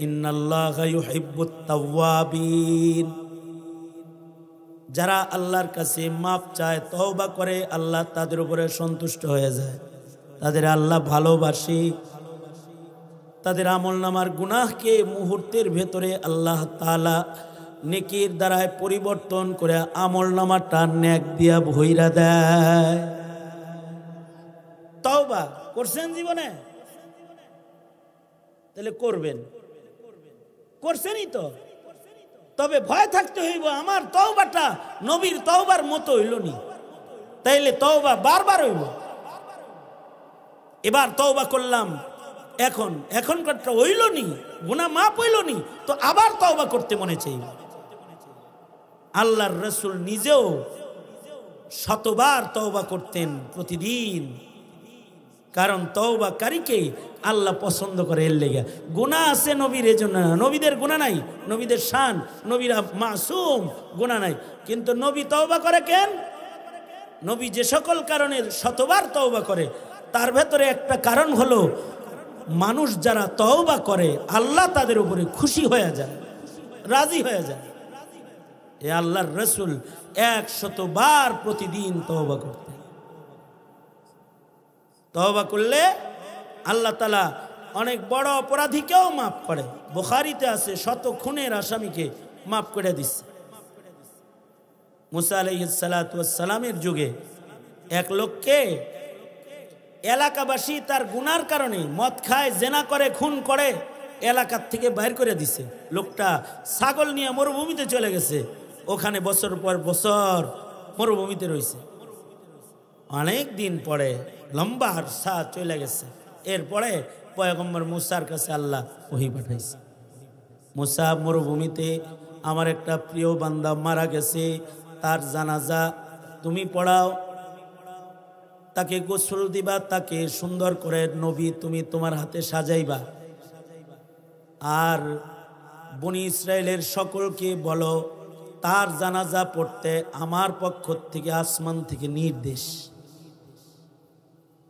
ইন্নাল্লাহা ইউহিব্বুত তাওয়াবিন। যারা আল্লাহর কাছে মাপ চায়, তওবা করে, আল্লাহ তাদের উপরে সন্তুষ্ট হয়ে যায়, তাদের আল্লাহ ভালোবাসে। তাদের আমলনামার গুনাহকে মুহূর্তের ভেতরে আল্লাহ তাআলা নেকির দ্বারায় পরিবর্তন করে আমলনামাটা নেক দিয়া ভইরা দেয়। তওবা করছেন জীবনে? তাহলে করবেন, করছেনই তো। তবে ভয় থাকতে হইব, আমার তওবাটা নবীর তওবার মতো হইল নি, তাইলে তওবা বারবার হইব। এবার তওবা করলাম, এখনকারটা হইল নি, গুনাহ মাপ হইল নি, তো আবার তওবা করতে মনে চাইব। আল্লাহর রাসূল নিজেও শতবার তওবা করতেন প্রতিদিন, কারণ তওবাকারীকে আল্লাহ পছন্দ করে। এর লেগে গুনাহ আছে নবীর, এজন্য না, নবীদের গুনাহ নাই, নবীদের শান, নবীরা মাসুম, গুনাহ নাই। কিন্তু নবী তওবা করে কেন? নবী যে সকল কারণে শতবার তওবা করে, তার ভেতরে একটা কারণ হলো মানুষ যারা তওবা করে আল্লাহ তাদের উপরে খুশি হয়ে যায়, রাজি হয়ে যায়। এ আল্লাহর রাসূল 100 বার প্রতিদিন তওবা করতেন। তওবা করলে আল্লাহ তাআলা অনেক বড় অপরাধীকেও মাফ করে। বুখারীতে আছে, 100 খুনের আসামিকে মাফ করে দিচ্ছে। মুসা আলাইহিস সালাতু ওয়াস সালামের যুগে এক লোককে এলাকাবাসী তার গুনার কারণে মদ খায়, জেনা করে, খুন করে, এলাকার থেকে বাইর করে দিছে। লোকটা ছাগল নিয়ে মরুভূমিতে চলে গেছে, ওখানে বছর পর বছর মরুভূমিতে রয়েছে। অনেক দিন পরে লম্বা আরসা চলে গেছে, এরপরে পয়গম্বর মুসার কাছে আল্লাহ ওহী পাঠাইছে, মুসা মরুভূমিতে আমার একটা প্রিয় বান্দা মারা গেছে, তার জানাজা তুমি পড়াও, তাকে গোসল দিবা, তাকে সুন্দর করে নবী তুমি তোমার হাতে সাজাইবা, আর বনি ইসরায়েলের সকলকে বলো তার জানাজা পড়তে আমার পক্ষ থেকে আসমান থেকে নির্দেশ।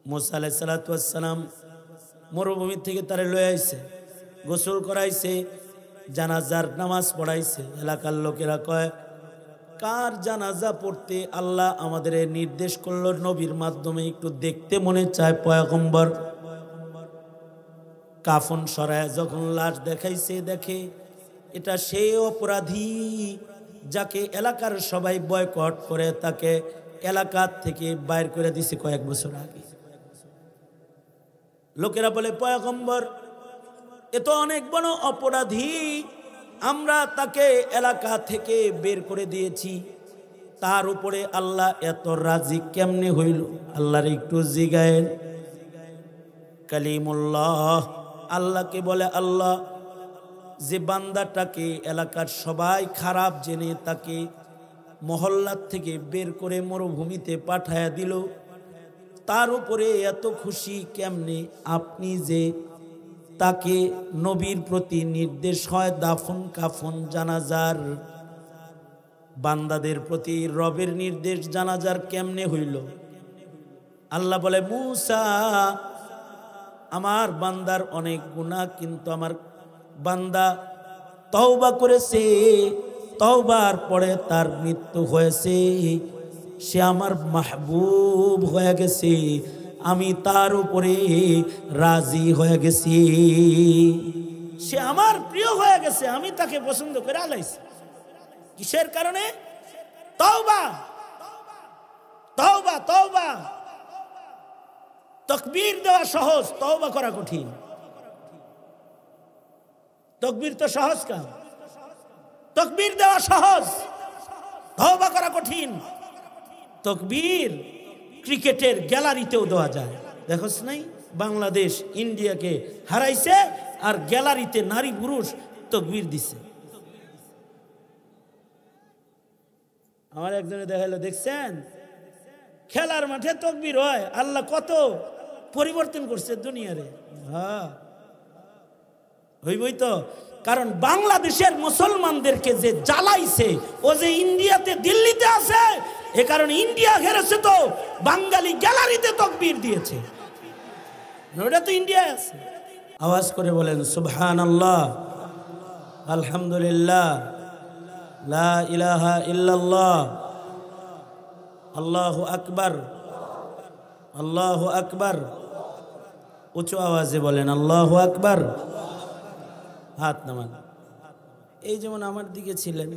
মুসা আলাইহিস সালাতু ওয়াস সালাম মরুভূমি থেকে তারে লয়ে আইছে, গোসল করাইছে, জানাজার নামাজ পড়াইছে। এলাকার লোকেরা কয়, কার জানাজা পড়তে আল্লাহ আমাদের নির্দেশ করলো নবীর মাধ্যমে, একটু দেখতে মনে চায়। পয়গম্বর কাফন সরায় যখন লাশ দেখাইছে, দেখে এটা সেই অপরাধী যাকে এলাকার সবাই বয়কট করে, তাকে এলাকার থেকে বাইর করে দিছে কয়েক বছর আগে। লোকেরা বলে, পয়গম্বর এ তো অনেক বড় অপরাধী, আমরা তাকে এলাকা থেকে বের করে দিয়েছি, তার উপরে আল্লাহ এত রাজি কেমনে হইল? আল্লাহর একটু জিগায়েন। কালিমুল্লাহ আল্লাহকে বলে, আল্লাহ যে বান্দাটাকে এলাকার সবাই খারাপ জেনে তাকে মহল্লার থেকে বের করে মরুভূমিতে পাঠায়া দিল, তার উপরে এত খুশি কেমনে? আপনি যে তাকে নবীর প্রতি নির্দেশ হয় দাফন কাফন জানাজার, বান্দাদের প্রতি রবের নির্দেশ জানাজার কেমনে হইল? আল্লাহ বলে, মুসা আমার বান্দার অনেক গুনাহ, কিন্তু আমার বান্দা তওবা করেছে, তওবার পরে তার মৃত্যু হয়েছে, সে আমার মাহবুব হয়ে গেছে, আমি তার উপরে রাজি হয়ে গেছি, সে আমার প্রিয় হয়ে গেছে, আমি তাকে পছন্দ করে আলাইছি। কিসের কারণে? তওবা, তওবা, তওবা। তাকবীর দেওয়া সহজ, তওবা করা কঠিন। তাকবীর তো সহজ কাজ, তাকবীর দেওয়া সহজ, তওবা করা কঠিন। তাকবীর ক্রিকেটের গ্যালারিতেও দেওয়া যায়, দেখোস নাই? বাংলাদেশ ইন্ডিয়াকে হারাইছে আর গ্যালারিতে নারী পুরুষ তাকবীর দিছে। আমার একজনে দেখাইলো, দেখছেন খেলার মাঠে তাকবীর হয়, আল্লাহ কত পরিবর্তন করছে দুনিয়ারে। হ্যাঁ হইবই তো, কারণ বাংলাদেশের মুসলমানদেরকে যে জ্বালাইছে, ও যে ইন্ডিয়াতে দিল্লিতে আছে, এ কারণে ইন্ডিয়া হেরেছে, তো বাঙালি গ্যালারিতে তাকবীর দিয়েছে, ওটা তো ইন্ডিয়া আছে। আওয়াজ করে বলেন সুবহানাল্লাহ। আলহামদুলিল্লাহ, লা ইলাহা ইল্লাল্লাহ, আল্লাহু আকবার, আল্লাহু আকবার। উঁচু আওয়াজে বলেন আল্লাহু আকবার। হাত নামান। এই যেমন আমার দিকে ছিলেন,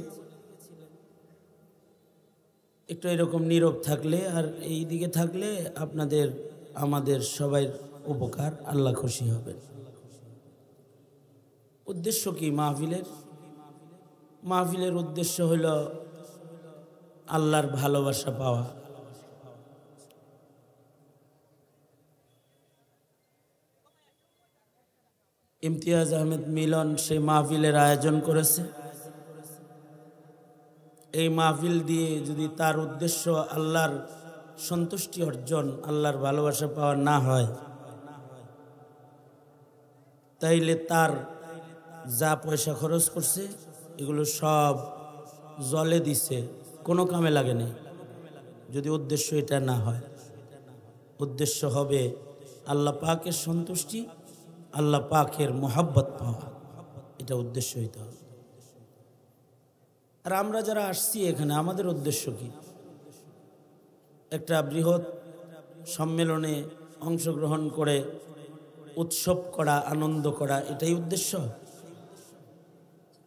একটু এরকম নীরব থাকলে আর এই দিকে থাকলে আপনাদের আমাদের সবাই উপকার, আল্লাহ খুশি হবেন। উদ্দেশ্য কি মাহফিলের? মাহফিলের উদ্দেশ্য হইল আল্লাহর ভালোবাসা পাওয়া। ইমতিয়াজ আহমেদ মিলন সেই মাহফিলের আয়োজন করেছে। এই মাহফিল দিয়ে যদি তার উদ্দেশ্য আল্লাহর সন্তুষ্টি অর্জন, আল্লাহর ভালোবাসা পাওয়া না হয়, তাইলে তার যা পয়সা খরচ করছে এগুলো সব জলে দিছে, কোনো কামে লাগে নাই। যদি উদ্দেশ্য এটা না হয়, উদ্দেশ্য হবে আল্লাহ পাকের সন্তুষ্টি, আল্লাহ পাকের মোহাব্বত পাওয়া, এটা উদ্দেশ্য হইতে হবে। আর আমরা যারা আসছি এখানে, আমাদের উদ্দেশ্য কি? একটা বৃহৎ সম্মেলনে অংশগ্রহণ করে উৎসব করা, আনন্দ করা, এটাই উদ্দেশ্য?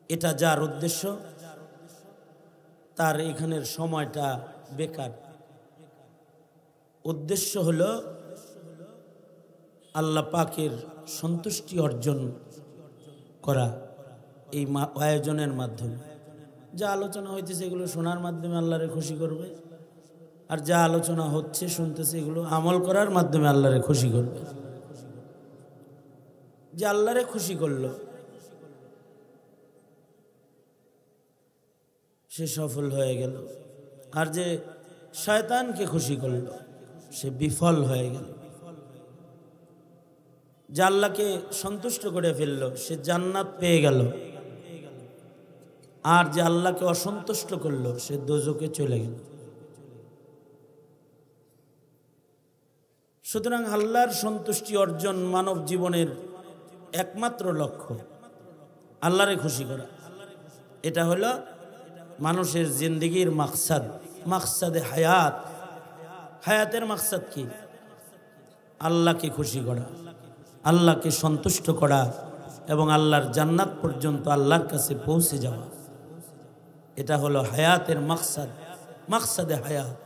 এটা যার উদ্দেশ্য, তার এখানের সময়টা বেকার। উদ্দেশ্য হলো আল্লাহ পাকের সন্তুষ্টি অর্জন করা। এই আয়োজনের মাধ্যমে যা আলোচনা হইতেছে এগুলো শোনার মাধ্যমে আল্লাহরে খুশি করবে, আর যা আলোচনা হচ্ছে শুনতেছে এগুলো আমল করার মাধ্যমে আল্লাহরে খুশি করবে। যে আল্লাহরে খুশি করলো সে সফল হয়ে গেল, আর যে শয়তানকে খুশি করলো সে বিফল হয়ে গেল। যে আল্লাহকে সন্তুষ্ট করে ফেললো সে জান্নাত পেয়ে গেল, আর যে আল্লাহকে অসন্তুষ্ট করলো সে দোজখে চলে গেল। সুতরাং আল্লাহর সন্তুষ্টি অর্জন মানব জীবনের একমাত্র লক্ষ্য, আল্লাহরে খুশি করা। এটা হলো মানুষের জিন্দেগির মাকসাদ, মাকসাদে হায়াত। হায়াতের মাকসাদ কি? আল্লাহকে খুশি করা, আল্লাহকে সন্তুষ্ট করা এবং আল্লাহর জান্নাত পর্যন্ত আল্লাহর কাছে পৌঁছে যাওয়া। এটা হলো হায়াতের মাকসাদ, মাকসাদে হায়াত।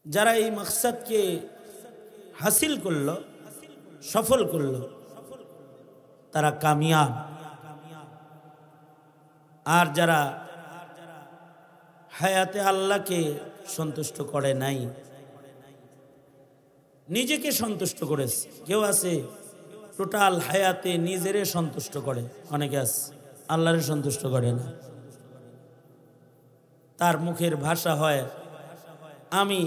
যারা এই মাকসাদকে হাসিল করলো, সফল করলো, তারা কামিয়াব। আর যারা হায়াতে আল্লাহকে সন্তুষ্ট করে নাই, নিজেকে সন্তুষ্ট করেছে। কেউ আছে টোটাল হায়াতে নিজেরে সন্তুষ্ট করে, অনেকে আছে আল্লাহরে সন্তুষ্ট করে না। তার মুখের ভাষা হয় আমি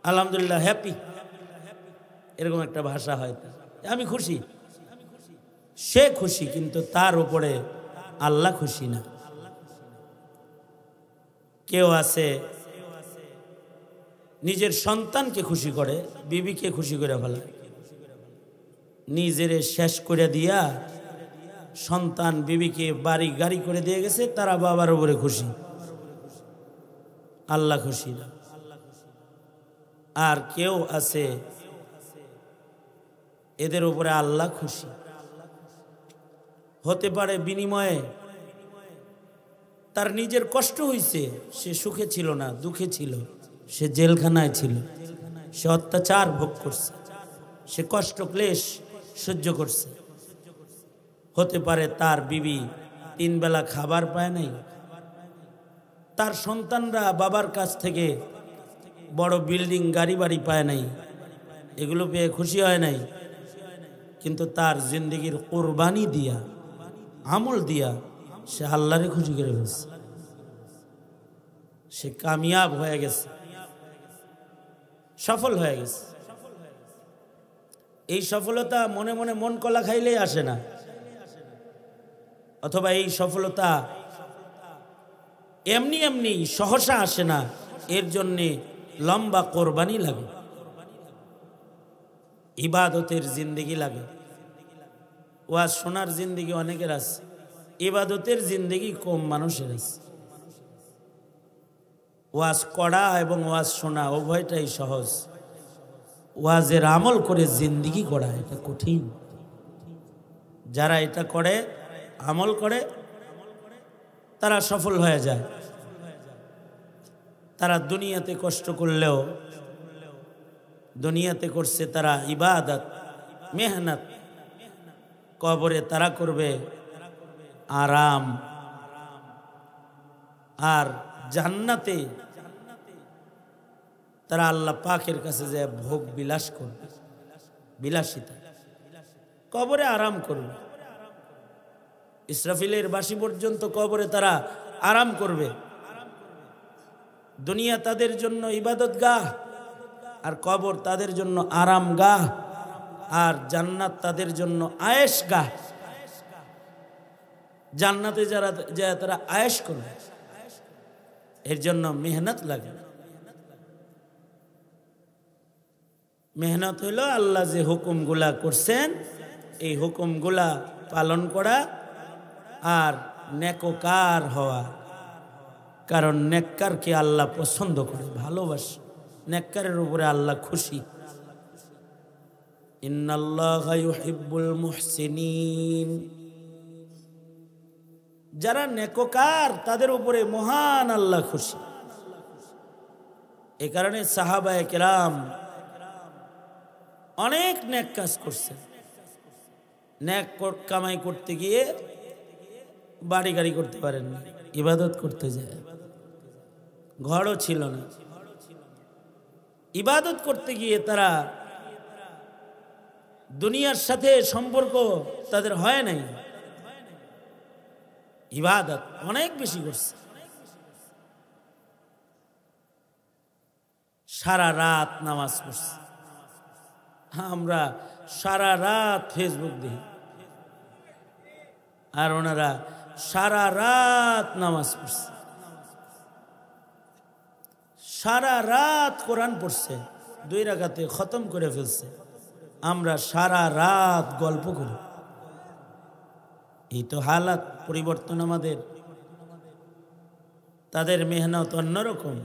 আলহামদুলিল্লাহ হ্যাপি, এরকম একটা ভাষা হয়, আমি খুশি। সে খুশি, কিন্তু তার উপরে আল্লাহ খুশি না। কেউ আছে নিজের সন্তানকে খুশি করে, বিবিকে খুশি করে ফেলে, নিজেরে শেষ করে দিয়া সন্তান বিবিকে বাড়ি গাড়ি করে দিয়ে গেছে, তারা বাবার উপরে খুশি, আল্লাহ খুশি না। আর কেউ আছে এদের উপরে আল্লাহ খুশি। হতে পারে বিনিময়ে তার নিজের কষ্ট হইছে, সে সুখে ছিল না, দুঃখে ছিল, সে জেলখানায় ছিল, সে অত্যাচার ভোগ করছে, সে কষ্ট ক্লেশ সহ্য করছে। হতে পারে তার বিবি 3 বেলা খাবার পায় নাই, তার সন্তানরা বাবার কাছ থেকে বড় বিল্ডিং গাড়ি বাড়ি পায় নাই, এগুলো পেয়ে খুশি হয় নাই। কিন্তু তার জিন্দগির কোরবানি দিয়া, আমল দিয়া সে আল্লাহরে খুশি করে ফেলছে, সে কামিয়াব হয়ে গেছে, সফল হয়ে গেছে। এই সফলতা মনে মনে মন কলা খাইলেই আসে না, অথবা এই সফলতা এমনি এমনি সহসা আসে না, এর জন্যে লম্বা কোরবানি লাগে। ইবাদতের জিন্দেগি লাগে। ওয়াজ শোনার জিন্দেগি অনেকের আছে, ইবাদতের জিন্দেগি কম মানুষের আছে। ওয়াজ করা এবং ওয়াজ শোনা উভয়টাই সহজ, ওয়াজের আমল করে জিন্দেগি করা এটা কঠিন। যারা এটা করে, আমল করে, তারা সফল হয়ে যায়। তারা দুনিয়াতে কষ্ট করলেও, দুনিয়াতে করছে তারা ইবাদত, মেহনত, কবরে তারা করবে আরাম, আর জান্নাতে তারা আল্লাহ পাকের কাছে যে ভোগ বিলাস করবে, বিলাসিতা। কবরে আরাম করবে, ইসরাফিলের বাঁশি পর্যন্ত কবরে তারা আরাম করবে। দুনিয়া তাদের জন্য ইবাদত গাহ, আর কবর তাদের জন্য আরাম গাহ, আর জান্নাত তাদের জন্য আয়েশ গাহ। জান্নাতে যারা তারা আয়েশ করবে, এর জন্য মেহনত লাগে। মেহনত হইল আল্লাহ যে হুকুমগুলা করছেন এই হুকুমগুলা পালন করা আর নেককার হওয়া। কারণ নেককারকে আল্লাহ পছন্দ করে, ভালোবাসে। নেককারের উপরে আল্লাহ খুশি। ইন্নাল্লাহা ইউহিব্বুল মুহসিনিন। যারা নেককার তাদের উপরে মহান আল্লাহ খুশি। এই কারণে সাহাবায়ে কেরাম অনেক নেক কাজ করছে। নেক কামাই করতে গিয়ে বাড়ি গাড়ি করতে পারেননি, ইবাদত করতে যায়, ঘরও ছিল না। ইবাদত করতে গিয়ে তারা দুনিয়ার সাথে সম্পর্ক তাদের হয় নাই, ইবাদত অনেক বেশি করছে। সারা রাত নামাজ পড়ছে। আমরা সারা রাত ফেসবুক দেখি, আর ওনারা সারা রাত নামাজ পড়ছে, সারা রাত কোরআন পড়ছে, 2 রাকাতে খতম করে ফেলছে। আমরা সারা রাত গল্প করি। এই তো হালাত, পরিবর্তন আমাদের। তাদের মেহনত অন্যরকম।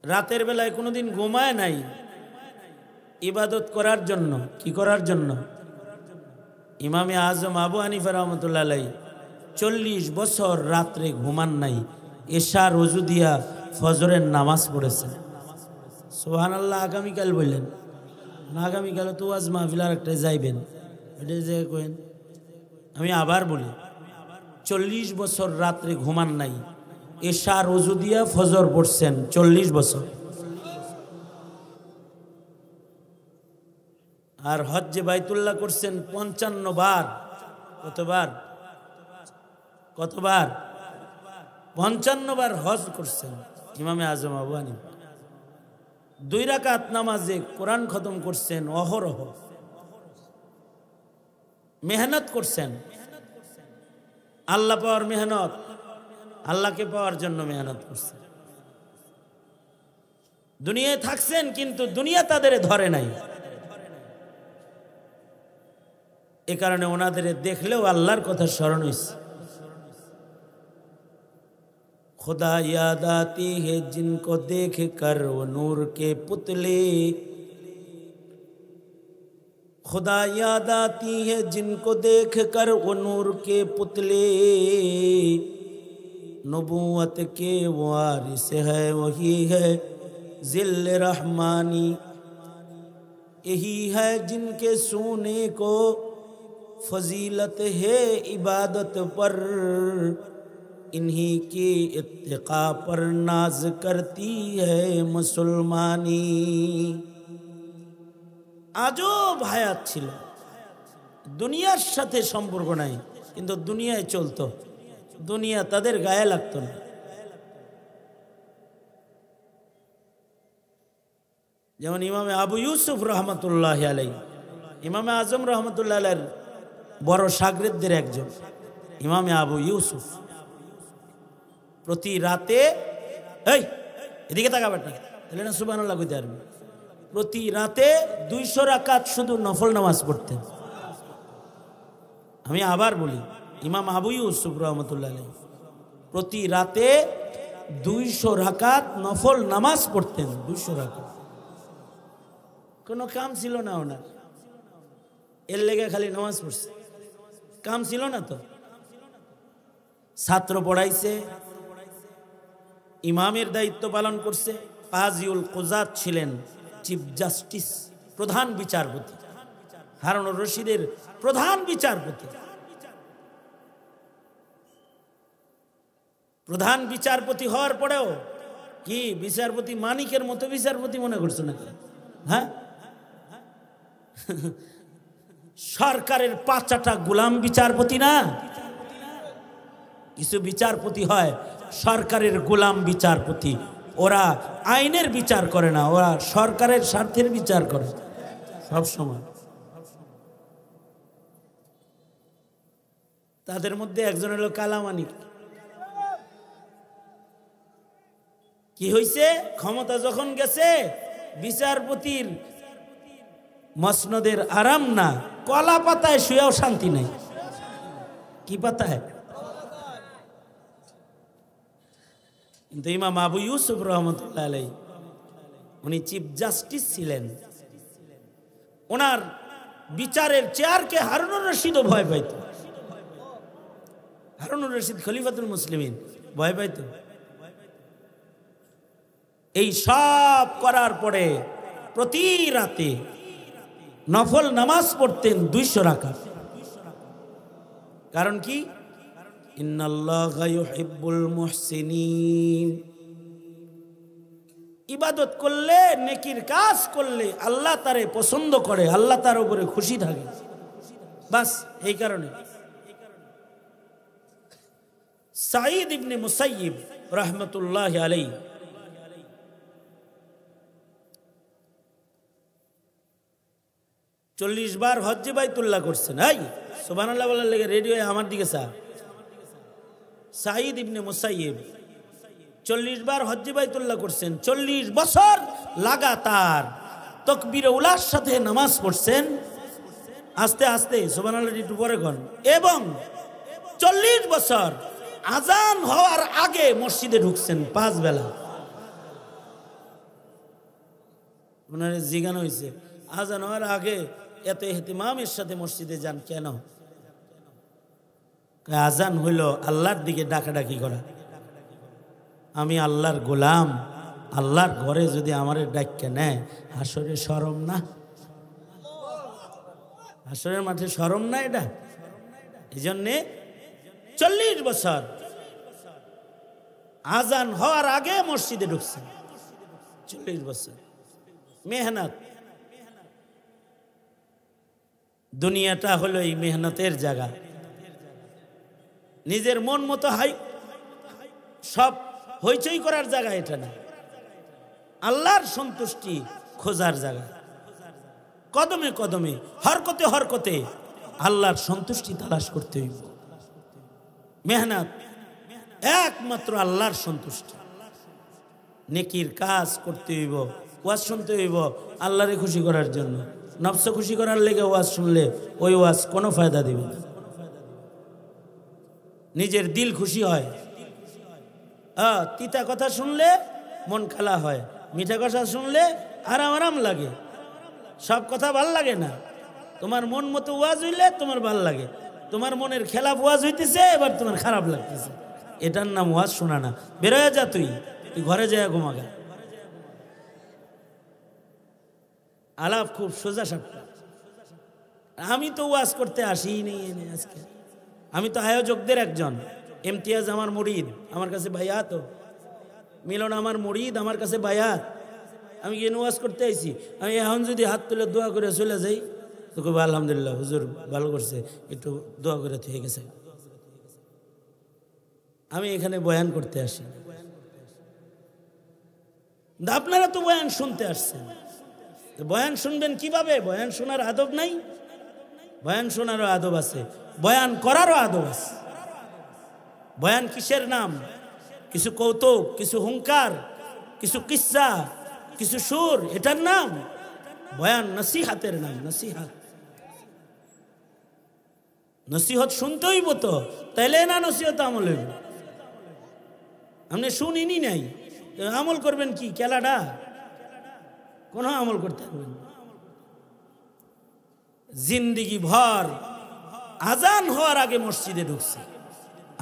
রাতের বেলায় কোনোদিন ঘুমায় নাই, ইবাদত করার জন্য। কি করার জন্য? ইমামে আজম আবু হানিফা রহমতুল্লাহ আলাইহি 40 বছর রাত্রে ঘুমান নাই, এশার ওযু দিয়া ফজরের নামাজ পড়েছেন। সুবহানাল্লাহ। আগামীকাল বললেন না, আগামীকাল তো ওয়াজ মাহফিল আর একটা যাইবেন, এটা যে কইন। আমি আবার বলি, 40 বছর রাত্রে ঘুমান নাই, এশার ওযু দিয়া ফজর পড়ছেন 40 বছর। আর হজ্জে বাইতুল্লাহ করছেন 55 বার। কতবার? 55 বার হজ করছেন ইমামে আজম আবু হানিফা। 2 রাকাত নামাজে কোরআন খতম করছেন অহরহ। মেহনত করছেন, আল্লাহ পাওয়ার মেহনত, আল্লাহকে পাওয়ার জন্য মেহনত করছেন। দুনিয়ায় থাকছেন কিন্তু দুনিয়া তাদের ধরে নাই। এ কারণে ওনাদের দেখলেও আল্লাহর কথা স্মরণ হইছে। खुदा याद आती है जिनको देख कर वो नूर के पुतले, खुदा याद आती है जिनको देख कर वो नूर के पुतले, नबूवत के वारिस है वही है जिल रहमानी, यही है जिनके सोने को फजीलत है इबादत पर, इन्हीं की इत्तिका पर नाज करती है मुसलमानी। আজব হায়াত ছিল, দুনিয়ার সাথে সম্পর্ক নাই, কিন্তু দুনিয়ায় চলতো, দুনিয়া তাদের গায়ে লাগতো না। যেমন ইমামে আবু ইউসুফ রহমতুল্লাহ আলাইহি, ইমামে আজম রহমতুল্লাহ আলাইহির বড় শাগিরদের একজন ইমামে আবু ইউসুফ। প্রতি রাতে, এই এদিকে তাকাবেন না, তাহলে না সুবহানাল্লাহ কইতে পারবে, প্রতি রাতে 200 রাকাত শুধু নফল নামাজ পড়তেন। আমি আবার বলি, ইমাম আবু ইউসুফ রহমতুল্লাহ আলাইহি প্রতি রাতে 200 রাকাত নফল নামাজ পড়তেন। 200 রাকাত, কোনো কাম ছিল না ওনার, এর লেগে খালি নামাজ পড়ছে, কাম ছিল না তো। ছাত্র পড়াইছে, ইমামের দায়িত্ব পালন করছে। কাজিউল কুজাত ছিলেন চিফ জাস্টিস, প্রধান বিচারপতি, হারুনুর রশিদের প্রধান বিচারপতি। প্রধান বিচারপতি হওয়ার পরেও কি বিচারপতি মানিকের মতো বিচারপতি মনে করছো না? হ্যাঁ, সরকারের পাঁচাটা গোলাম বিচারপতি না। কিছু বিচারপতি হয় সরকারের গোলাম বিচারপতি, ওরা আইনের বিচার করে না, ওরা সরকারের স্বার্থের বিচার করে সব সময়। তাদের মধ্যে একজন হলো কালামানিক। কি হইছে, ক্ষমতা যখন গেছে বিচারপতির মসনদের আরাম না, কলা পাতায় শুয়েও শান্তি নেই। কি পাতায়? কিন্তু ইমাম আবু ইউসুফ রহমতুল্লাহ আলাইহি উনি চিফ জাস্টিস ছিলেন। ওনার বিচারের চেয়ারকে হারুনুর রশিদও ভয় পাইত। হারুনুর রশিদ খলিফাতুল মুসলিমিন ভয় পাইত। এই সব করার পরে প্রতি রাতে নফল নামাজ পড়তেন 200 রাকাত। কারণ কি? ইন্নাল্লাহা ইউহিব্বুল মুহসিনিন। ইবাদত করলে, নেকির কাজ করলে আল্লাহ তারে পছন্দ করে, আল্লাহ তার উপরে খুশি থাকে। বাস এই কারণে সাঈদ ইবনে মুসাইয়িব রাহমাতুল্লাহি আলাইহি চল্লিশ বার হজ্জে বাইতুল্লাহ করছেন। এই সুবহানাল্লাহ বলার লেগে রেডিও আমার দিকে সাঈদ ইবনে মুসাইয়িব 40 বার হজ্জে বাইতুল্লাহ করছেন। 40 বছর লাগাতার তাকবীরে উলার সাথে নামাজ পড়ছেন। আস্তে আস্তে সুবহানাল্লাহ একটু পরে কোন। এবং 40 বছর আজান হওয়ার আগে মসজিদে ঢুকছেন 5 বেলা। ওনার জিজ্ঞাসা হয়েছে, আজান হওয়ার আগে এত ইহতিমামের সাথে মসজিদে যান কেন? আজান হইল আল্লাহর দিকে ডাকাডাকি করা। আমি আল্লাহর গোলাম, আল্লাহর ঘরে যদি আমার ডাক্কে নেয় হাসরে শরম না? হাসরের মাঠে শরম না এটা? এই জন্যে 40 বছর আজান হওয়ার আগে মসজিদে ঢুকছেন। 40 বছর মেহনত। দুনিয়াটা হলো এই মেহনতের জায়গা। নিজের মন মতো সব হইচই করার জায়গা এটা না, আল্লাহর সন্তুষ্টি খোঁজার জায়গা। কদমে কদমে, হরকতে হরকতে আল্লাহর সন্তুষ্টি তালাশ করতে হইব। মেহনত একমাত্র আল্লাহর সন্তুষ্টি। নেকির কাজ করতে হইব, ওয়াজ শুনতে হইব আল্লাহরে খুশি করার জন্য। নফস খুশি করার লেগে ওয়াজ শুনলে ওই ওয়াজ কোনো ফায়দা দিবে না। নিজের দিল খুশি হয়। তিতা কথা শুনলে মন খালা হয়, মিঠা কথা শুনলে আরাম আরাম লাগে। সব কথা ভাল লাগে না। তোমার মন মতো ওয়াজ হইলে তোমার ভাল লাগে, তোমার মনের খেলাফ ওয়াজ হইতেছে এবার তোমার খারাপ লাগতেছে। এটার নাম ওয়াজ শোনা না। বেরোয় যা, তুই ঘরে যায় ঘুমাগা। আলাপ খুব সোজা সাপটা। আমি তো ওয়াজ করতে আসিই নেই আজকে। আমি তো আয়োজকদের একজন। ইমতিয়াজ আমার মুরিদ, আমার কাছে বায়াত। মিলন আমার মুরিদ, আমার কাছে বায়াত। আমি কেন ওয়াজ করতে আইছি? আমি এখন যদি হাত তুলে দোয়া করে চলে যাই তো কবে আলহামদুলিল্লাহ হুজুর ভালো করছে, একটু দোয়া করে থেকে গেছে। আমি এখানে বয়ান করতে আসি। আপনারা তো বয়ান শুনতে আসছেন, বয়ান শুনবেন কিভাবে? বয়ান শোনার আদব নাই? বয়ান শোনারও আদব আছে, বয়ান করারও আদব আছে। বয়ান কিসের নাম? কিছু কৌতুক, কিছু হুঙ্কার, কিছু কিস্সা, কিছু সুর, এটার নাম? বয়ান নসিহাতের নাম, নসিহাত। নসিহত শুনতে হইব তো, তাইলে না নসিহত আমল হইব। আপনি শুনিনি নাই, আমল করবেন কি? খেলাটা কোনো আমল করতে পারবেন না। জিন্দিগি ভর আজান হওয়ার আগে মসজিদে ঢুকছে,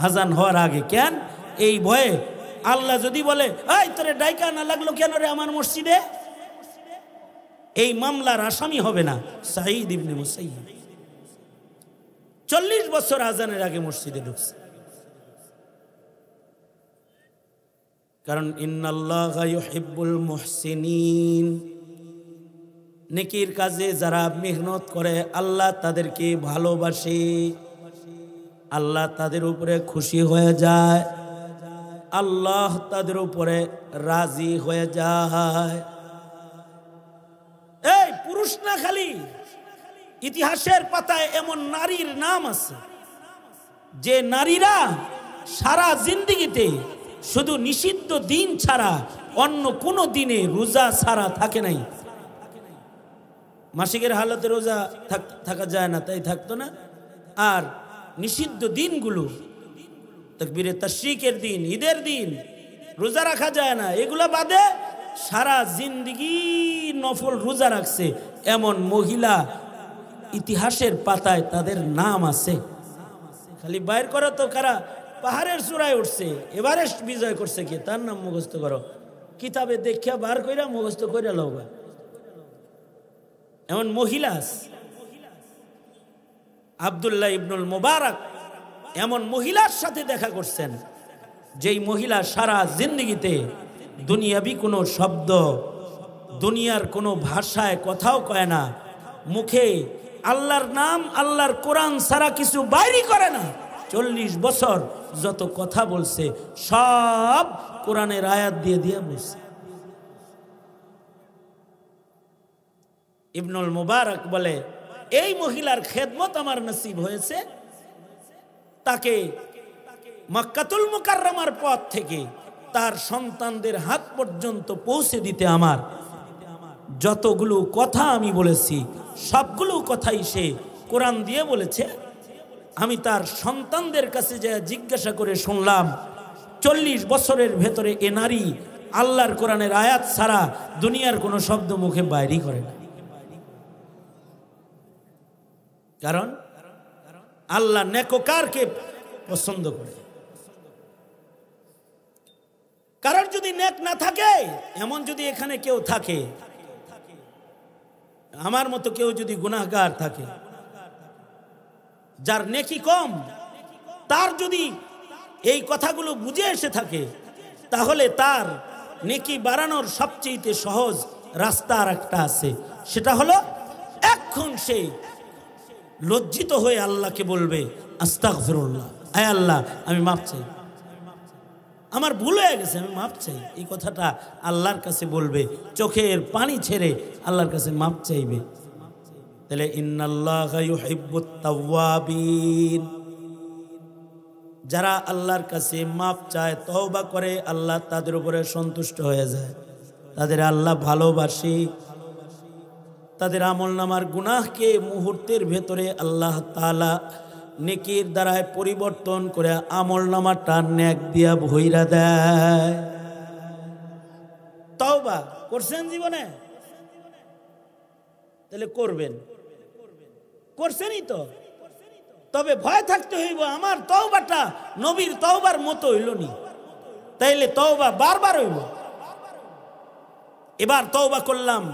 আজান হওয়ার আগে। কেন? এই ভয়ে। আল্লাহ যদি বলে এই তোরে ডাইকা না লাগলো কেন রে আমার মসজিদে, এই মামলার আসামি হবে না সাঈদ ইবনে মুসাইয়্যিব। 40 বছর আজানের আগে মসজিদে ঢুকছে। কারণ ইন্নাল্লাহা ইউহিব্বুল মুহসিনিন, নেকির কাজে যারা মেহনত করে আল্লাহ তাদেরকে ভালোবাসে, আল্লাহ তাদের উপরে খুশি হয়ে যায়, আল্লাহ তাদের উপরে রাজি হয়ে যায়। এই পুরুষ না, খালি ইতিহাসের পাতায় এমন নারীর নাম আছে যে নারীরা সারা জিন্দেগিতে শুধু নিষিদ্ধ দিন ছাড়া অন্য কোনো দিনে রোজা ছাড়া থাকে নাই। মাসিকের হালতে রোজা থাকা যায় না, তাই থাকতো না। আর নিষিদ্ধ দিনগুলো, তাকবীরে তাশরিকের দিন, ঈদের দিন রোজা রাখা যায় না, এগুলা বাদে সারা জিন্দেগি নফল রোজা রাখছে এমন মহিলা ইতিহাসের পাতায় তাদের নাম আছে। খালি বাইর করো তো কারা পাহাড়ের চূড়ায় উঠছে, এভারেস্ট বিজয় করছে, কি তার নাম মুখস্থ করো, কিতাবে দেখিয়া বার কইরা মুখস্থ কইরা লওবা। এমন মহিলা আব্দুল্লাহ ইবনুল মুবারক এমন মহিলার সাথে দেখা করছেন যেই মহিলা সারা জিন্দেগিতে দুনিয়াবি কোনো শব্দ, দুনিয়ার কোনো ভাষায় কথাও কয় না, মুখে আল্লাহর নাম আল্লাহর কোরআন ছাড়া কিছু বাইরে করে না। 40 বছর যত কথা বলছে সব কোরআনের আয়াত দিয়ে দিয়ে বলছে। ইবনুল মুবারক বলে এই মহিলার খেদমত আমার নসিব হয়েছে, তাকে মক্কাতুল মুকাররমার পথ থেকে তার সন্তানদের হাত পর্যন্ত পৌঁছে দিতে আমার যতগুলো কথা আমি বলেছি সবগুলো কথাই সে কোরআন দিয়ে বলেছে। আমি তার সন্তানদের কাছে যা জিজ্ঞাসা করে শুনলাম, 40 বছরের ভেতরে এ নারী আল্লাহর কোরআনের আয়াত ছাড়া দুনিয়ার কোনো শব্দ মুখে বাইরে করে না। কারণ আল্লাহ নেককারকে পছন্দ করে। কারণ যদি নেক না থাকে, এমন যদি এখানে কেউ থাকে আমার মতো কেউ যদি গুনাহগার থাকে, যার নেকি কম, তার যদি এই কথাগুলো বুঝে এসে থাকে, তাহলে তার নেকি বাড়ানোর সবচেয়ে সহজ রাস্তা আর একটা আছে, সেটা হলো এখন সে লজ্জিত হয়ে আল্লাহকে বলবে আস্তাগফিরুল্লাহ, আয় আল্লাহ আমি মাফ চাই, আমার ভুল হয়ে গেছে, আমি মাফ চাই। এই কথাটা আল্লাহর কাছে বলবে, চোখের পানি ছেড়ে আল্লাহর কাছে মাফ চাইবে। তাহলে ইন্নাল্লাহা ইউহিব্বুত তাওয়াবিন, যারা আল্লাহর কাছে মাফ চায়, তওবা করে, আল্লাহ তাদের উপরে সন্তুষ্ট হয়ে যায়, তাদের আল্লাহ ভালোবাসে। তাদের আমলনামার গুনাহকে মুহূর্তের ভেতরে আল্লাহ তাআলা নেকির দ্বারায় পরিবর্তন করে আমলনামাটা নেক দিয়া ভইরা দেয়। তওবা করছেন জীবনে? তাহলে করবেন, করছেনই তো। তবে ভয় থাকতে হইব আমার তওবাটা নবীর তওবার মতো হইল নি, তাইলে তওবা বারবার হইব। এবার তওবা করলাম,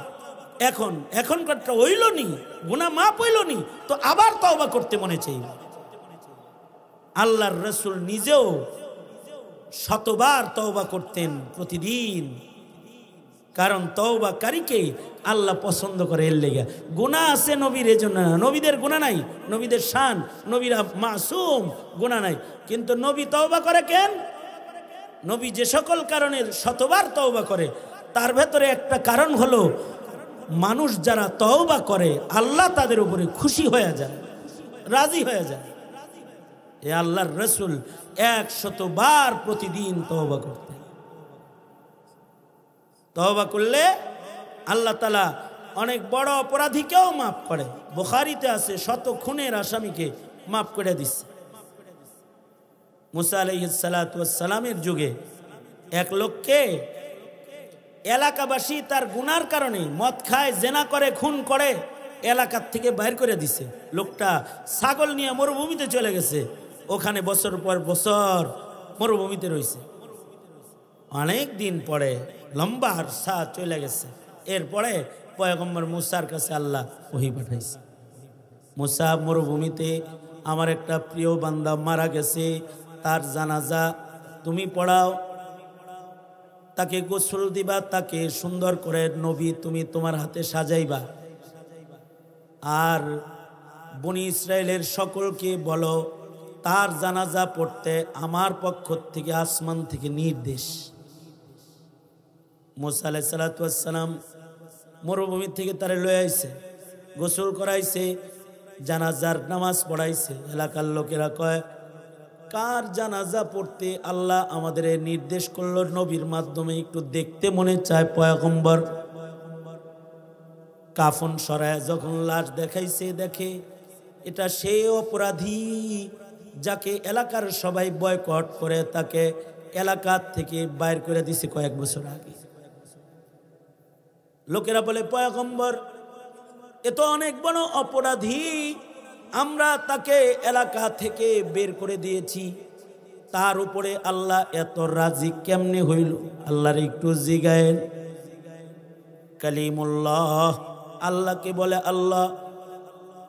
এখনকারটা হইল নি, গুনাহ মাফ হইল নি, তো আবার তওবা করতে মনে চাইব। আল্লাহর রাসূল নিজেও শতবার তওবা করতেন প্রতিদিন, কারণ তওবাকারীকে আল্লাহ পছন্দ করে। এর লেগে গুনাহ আছে নবীর, এজন্য নবীদের গুনাহ নাই, নবীদের শান, নবীরা মাসুম, গুনাহ নাই। কিন্তু নবী তওবা করে কেন? নবী যে সকল কারণে শতবার তওবা করে, তার ভেতরে একটা কারণ হলো মানুষ যারা তওবা করে আল্লাহ তাদের উপরে খুশি হয়ে যায়, রাজি হয়ে যায়। এ আল্লাহর রাসূল 100 বার প্রতিদিন তওবা করতেন। তওবা করলে আল্লাহ তাআলা অনেক বড় অপরাধীকেও মাফ করে। বুখারীতে আছে শত খুনের আসামিকে মাফ করে দিচ্ছে। মুসা আলাইহিস সালাতু ওয়াস সালামের যুগে এক লোককে এলাকাবাসী তার গুনার কারণে মদ খায়, জেনা করে, খুন করে এলাকার থেকে বাইর করে দিছে। লোকটা ছাগল নিয়ে মরুভূমিতে চলে গেছে, ওখানে বছর পর বছর মরুভূমিতে রয়েছে। অনেক দিন পরে লম্বা আরসা চলে গেছে। এরপরে পয়গম্বর মুসার কাছে আল্লাহ ওহী পাঠাইছে, মুসা মরুভূমিতে আমার একটা প্রিয় বান্দা মারা গেছে, তার জানাজা তুমি পড়াও, তাকে গোসল দিবা, তাকে সুন্দর করে নবী তুমি তোমার হাতে সাজাইবা, আর বনি ইসরায়েলের সকলকে বলো তার জানাজা পড়তে আমার পক্ষ থেকে আসমান থেকে নির্দেশ। মুসা আলাইহিস সালাতু ওয়াস সালাম মরুভূমি থেকে তারে লয়ে আইছে, গোসল করাইছে, জানাজার নামাজ পড়াইছে। এলাকার লোকেরা কয় কার জানাজা পড়তে আল্লাহ আমাদের নির্দেশ করলো নবীর মাধ্যমে, একটু দেখতে মনে চায়। পয়গম্বর কাফন সরায় যখন লাশ দেখাইছে, দেখে এটা সেই অপরাধী যাকে এলাকার সবাই বয়কট করে, তাকে এলাকা থেকে বাইর করে দিছে কয়েক বছর আগে। লোকেরা বলে পয়গম্বর এ তো অনেক বড় অপরাধী, আমরা তাকে এলাকা থেকে বের করে দিয়েছি, তার উপরে আল্লাহ এত রাজি কেমনে হইল? আল্লাহর একটু জিগায়েন। কালিমুল্লাহ আল্লাহকে বলে, আল্লাহ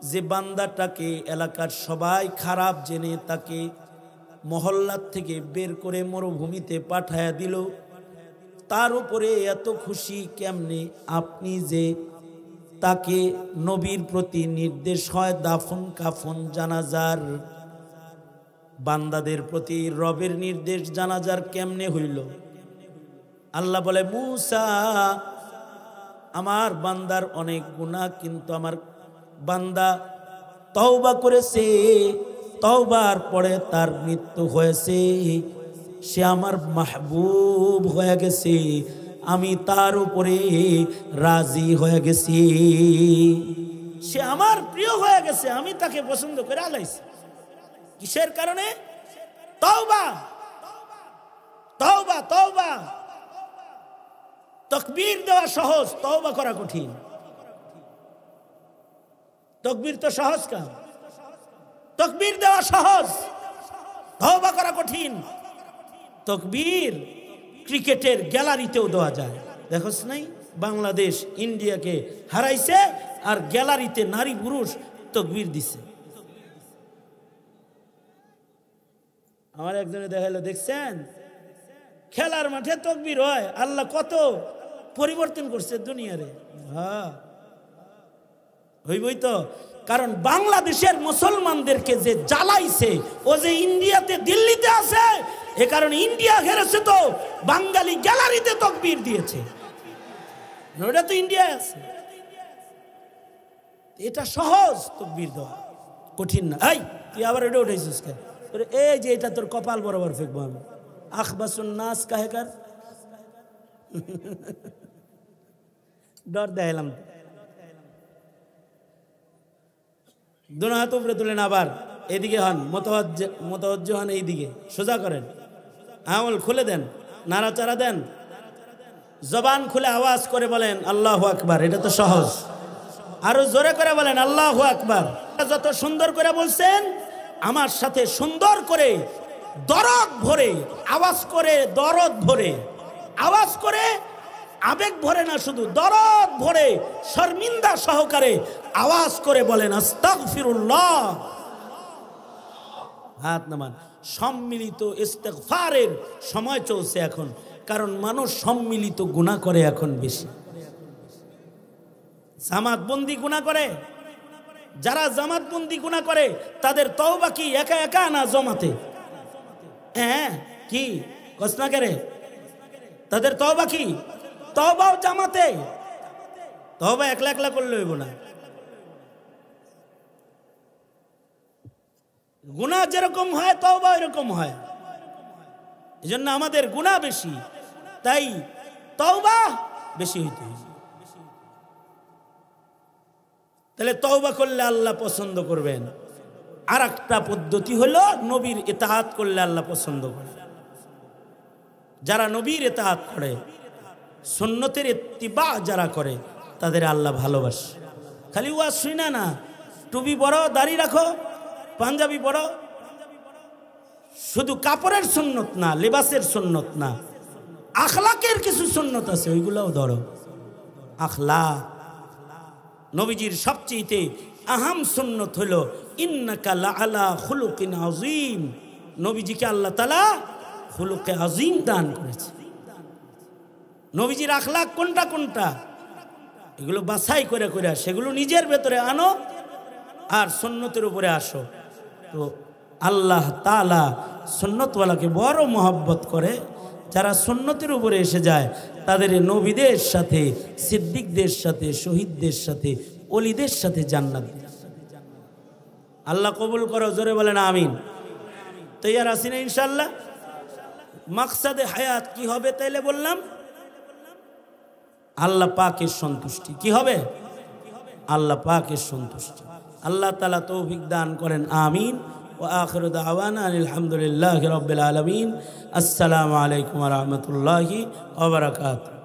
যে বান্দাটাকে এলাকার সবাই খারাপ জেনে তাকে মহল্লার থেকে বের করে মরুভূমিতে পাঠায়া দিল, তার উপরে এত খুশি কেমনে? আপনি যে তাকে নবীর প্রতি নির্দেশ হয় দাফন কাফন জানাজার, বান্দাদের প্রতি রবের নির্দেশ জানাজার কেমনে হইল? আল্লাহ বলে মুসা আমার বান্দার অনেক গুনাহ, কিন্তু আমার বান্দা তওবা করেছে, তওবার পরে তার মৃত্যু হয়েছে, সে আমার মাহবুব হয়ে গেছে, আমি তার উপরে রাজি হয়ে গেছি, সে আমার প্রিয় হয়ে গেছে, আমি তাকে পছন্দ করে আলাইছি। কিসের কারণে? তওবা তওবা তওবা। তাকবীর দেওয়া সহজ, তওবা করা কঠিন। তাকবীর তো সহজ কাজ, তাকবীর দেওয়া সহজ, তওবা করা কঠিন। তাকবীর ক্রিকেটের গ্যালারিতেও দেওয়া যায়, দেখোস নাই? বাংলাদেশ ইন্ডিয়াকে হারাইছে আর গ্যালারিতে নারী পুরুষ তাকবীর দিছে। আমার একজনে দেখাইলো, দেখছেন খেলার মাঠে তাকবীর হয়, আল্লাহ কত পরিবর্তন করছে দুনিয়ারে। হ্যাঁ হইবই তো, কারণ বাংলাদেশের মুসলমানদেরকে যে জ্বালাইছে, ও যে ইন্ডিয়াতে দিল্লিতে আছে, এ কারণে ইন্ডিয়া হেরেছে, তো বাঙালি গ্যালারিতে তাকবীর দিয়েছে, ওটা তো ইন্ডিয়ায় আছে। এটা সহজ, তাকবীর দেওয়া কঠিন না। এই তুই আবার এটা উঠেছিস কেন? এই যে এটা তোর কপাল বরাবর ফেকবো আমি। আখবাসুন নাস কাহেকার ডর দেখালাম। দুনো হাত উপরে তুলেন, আবার এদিকে হন, মোতাওয়াজ্জে হন, এইদিকে সোজা করেন, আঙুল খুলে দেন, নাড়াচাড়া দেন, জবান খুলে আওয়াজ করে বলেন আল্লাহু আকবার। এটা তো সহজ, আরো জোরে করে বলেন আল্লাহু আকবার। যত সুন্দর করে বলছেন, আমার সাথে সুন্দর করে দরদ ভরে আওয়াজ করে, দরদ ভরে আওয়াজ করে, আবেগ ভরে না, শুধু দরদ ভরে শর্মিন্দা সহকারে আওয়াজ করে বলেন আস্তাগফিরুল্লাহ। হাত নামান। সম্মিলিত ইস্তেগফারের সময় চলছে এখন, কারণ মানুষ সম্মিলিত গুনাহ করে এখন বেশি। জামাতবন্দি গুনাহ করে, যারা জামাতবন্দি গুনাহ করে তাদের তওবা কি একা একা না জমাতে? হ্যাঁ কি কষ্ট না করে তাদের তওবা কি? তওবাও জামাতে। তওবা একলা একলা করলে হইব না। গুনাহ যেরকম হয় তওবা এরকম হয়। এজন্য আমাদের গুনাহ বেশি, তাই তওবা বেশি হইতে হবে। তাহলে তওবা করলে আল্লাহ পছন্দ করবেন। আর একটা পদ্ধতি হলো নবীর ইতাআত করলে আল্লাহ পছন্দ করেন। যারা নবীর ইতাআত করে, সুন্নতের ইত্তিবা যারা করে, তাদের আল্লাহ ভালোবাসে। খালি ওয়াজ শুনা না, টুপি পরো, দাড়ি রাখো, পাঞ্জাবি পরো, শুধু কাপড়ের সুন্নত না, লিবাসের সুন্নত না, আখলাকের কিছু সুন্নত আছে, ওইগুলাও ধরো। আখলাক নবীজির সবচেয়ে আহাম সুন্নত হলো ইন্নাকা লাআলা খুলুকিন আযীম। নবীজিকে আল্লাহ তাআলা খুলুকে আযীম দান করেছে। নবীজির আখলাক কোনটা কোনটা, এগুলো বাছাই করে করে সেগুলো নিজের ভেতরে আনো আর সুন্নতের উপরে আসো। তো আল্লাহ তাআলা সুন্নতওয়ালাকে বড় মহব্বত করে। যারা সুন্নতের উপরে এসে যায় তাদের নবীদের সাথে, সিদ্দিকদের সাথে, শহীদদের সাথে, ওলিদের সাথে জান্নাত। আল্লাহ কবুল করো, জোরে বলেন আমিন। তৈয়ার আছি না ইনশাআল্লাহ? মাকসাদে হায়াত কি হবে তাইলে বললাম? আল্লাহ পাকের সন্তুষ্টি। কি হবে? আল্লাহ পাকের সন্তুষ্টি। আল্লাহ তাআলা তৌফিক দান করেন, আমিন। ওয়া আখিরু দাওয়ানা আলহামদুলিল্লাহি রাব্বিল আলামিন। আসসালামু আলাইকুম ওয়া রাহমাতুল্লাহি ওয়া বারাকাতুহু।